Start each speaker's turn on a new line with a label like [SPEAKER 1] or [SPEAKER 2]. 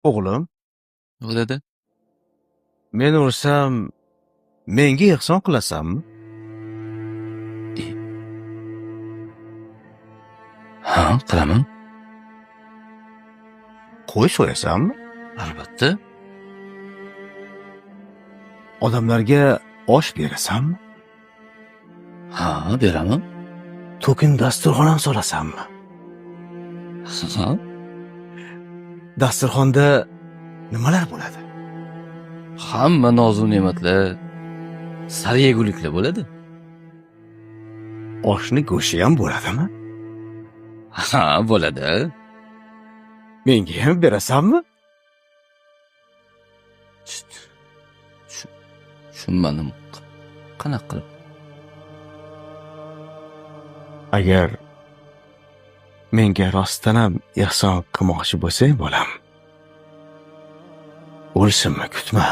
[SPEAKER 1] O'g'lim,
[SPEAKER 2] Bo'ladi.
[SPEAKER 1] men ursam, menga ehson qilasanmi?
[SPEAKER 2] Ha, qilaman.
[SPEAKER 1] Qo'y so'yasanmi?
[SPEAKER 2] Albatta.
[SPEAKER 1] Odamlarga osh berasanmi?
[SPEAKER 2] Ha, beraman.
[SPEAKER 1] To'kin dasturxon ham solasanmi?
[SPEAKER 2] Ha,
[SPEAKER 1] Dasturxonda nimalar bo'ladi?
[SPEAKER 2] hamma nozu ne'matlar, saryeguliklar bo'ladi.
[SPEAKER 1] Oshni go'shti ham bo'ladimi?
[SPEAKER 2] Ha, bo'ladi.
[SPEAKER 1] Menga ham berasanmi?
[SPEAKER 2] Tushunmadim. Qanaqa qilib?
[SPEAKER 1] Agar menga rostdan ham ehson qilmoqchi bo'lsang, bolam, o'lsinmi kutma.